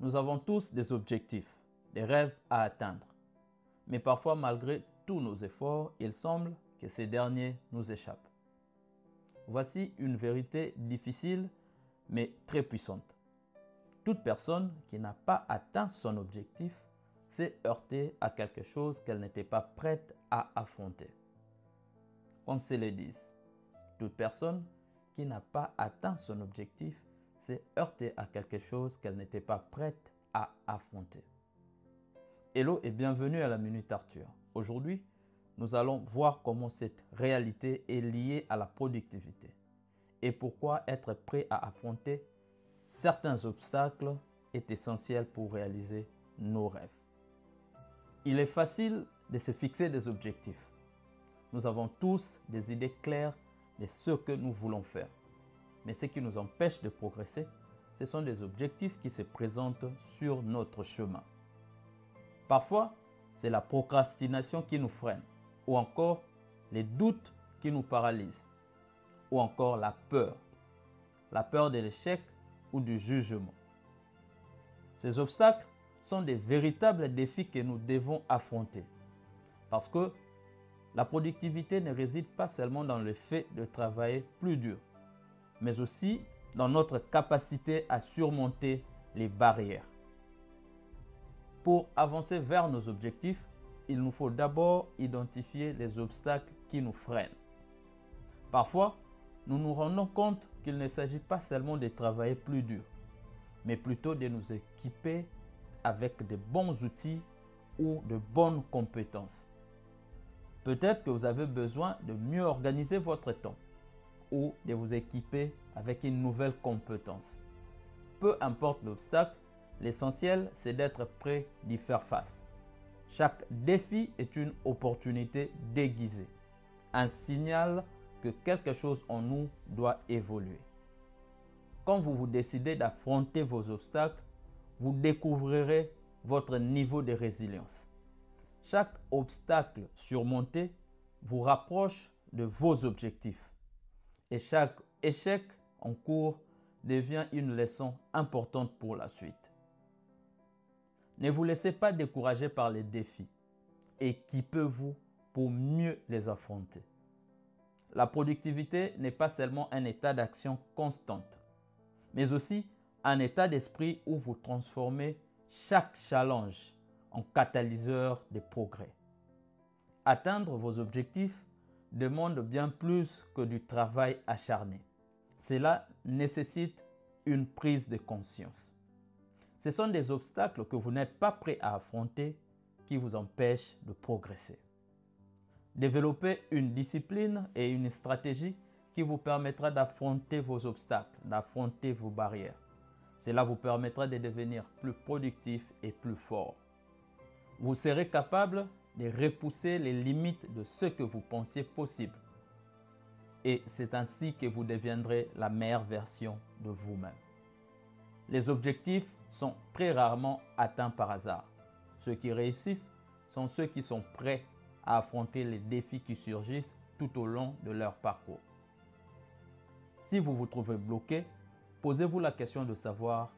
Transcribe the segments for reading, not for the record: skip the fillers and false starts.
Nous avons tous des objectifs, des rêves à atteindre. Mais parfois, malgré tous nos efforts, il semble que ces derniers nous échappent. Voici une vérité difficile, mais très puissante. Toute personne qui n'a pas atteint son objectif s'est heurtée à quelque chose qu'elle n'était pas prête à affronter. Qu'on se le dise, toute personne qui n'a pas atteint son objectif s'est heurtée à quelque chose qu'elle n'était pas prête à affronter. Hello et bienvenue à la Minute Arthur. Aujourd'hui, nous allons voir comment cette réalité est liée à la productivité et pourquoi être prêt à affronter certains obstacles est essentiel pour réaliser nos rêves. Il est facile de se fixer des objectifs. Nous avons tous des idées claires de ce que nous voulons faire. Mais ce qui nous empêche de progresser, ce sont des objectifs qui se présentent sur notre chemin. Parfois, c'est la procrastination qui nous freine, ou encore les doutes qui nous paralysent, ou encore la peur de l'échec ou du jugement. Ces obstacles sont des véritables défis que nous devons affronter, parce que la productivité ne réside pas seulement dans le fait de travailler plus dur, mais aussi dans notre capacité à surmonter les barrières. Pour avancer vers nos objectifs, il nous faut d'abord identifier les obstacles qui nous freinent. Parfois, nous nous rendons compte qu'il ne s'agit pas seulement de travailler plus dur, mais plutôt de nous équiper avec de bons outils ou de bonnes compétences. Peut-être que vous avez besoin de mieux organiser votre temps ou de vous équiper avec une nouvelle compétence. Peu importe l'obstacle, l'essentiel c'est d'être prêt d'y faire face. Chaque défi est une opportunité déguisée, un signal que quelque chose en nous doit évoluer. Quand vous vous décidez d'affronter vos obstacles, vous découvrirez votre niveau de résilience. Chaque obstacle surmonté vous rapproche de vos objectifs. Et chaque échec en cours devient une leçon importante pour la suite. Ne vous laissez pas décourager par les défis. Équipez-vous pour mieux les affronter. La productivité n'est pas seulement un état d'action constante, mais aussi un état d'esprit où vous transformez chaque challenge en catalyseur de progrès. Atteindre vos objectifs demande bien plus que du travail acharné. Cela nécessite une prise de conscience. Ce sont des obstacles que vous n'êtes pas prêt à affronter qui vous empêchent de progresser. Développez une discipline et une stratégie qui vous permettra d'affronter vos obstacles, d'affronter vos barrières. Cela vous permettra de devenir plus productif et plus fort. Vous serez capable de repousser les limites de ce que vous pensiez possible. Et c'est ainsi que vous deviendrez la meilleure version de vous-même. Les objectifs sont très rarement atteints par hasard. Ceux qui réussissent sont ceux qui sont prêts à affronter les défis qui surgissent tout au long de leur parcours. Si vous vous trouvez bloqué, posez-vous la question de savoir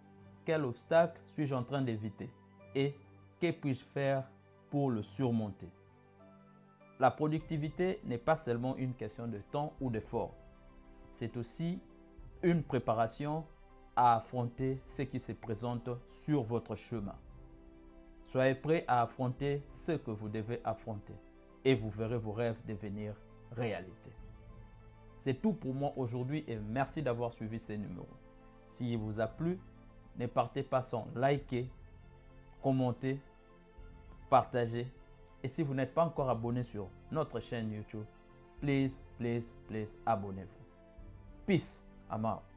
quel obstacle suis-je en train d'éviter et que puis-je faire pour le surmonter. La productivité n'est pas seulement une question de temps ou d'effort. C'est aussi une préparation à affronter ce qui se présente sur votre chemin. Soyez prêts à affronter ce que vous devez affronter et vous verrez vos rêves devenir réalité. C'est tout pour moi aujourd'hui et merci d'avoir suivi ce numéro. S'il vous a plu, ne partez pas sans liker, commenter, partager. Et si vous n'êtes pas encore abonné sur notre chaîne YouTube, please, abonnez-vous. Peace, I'm out.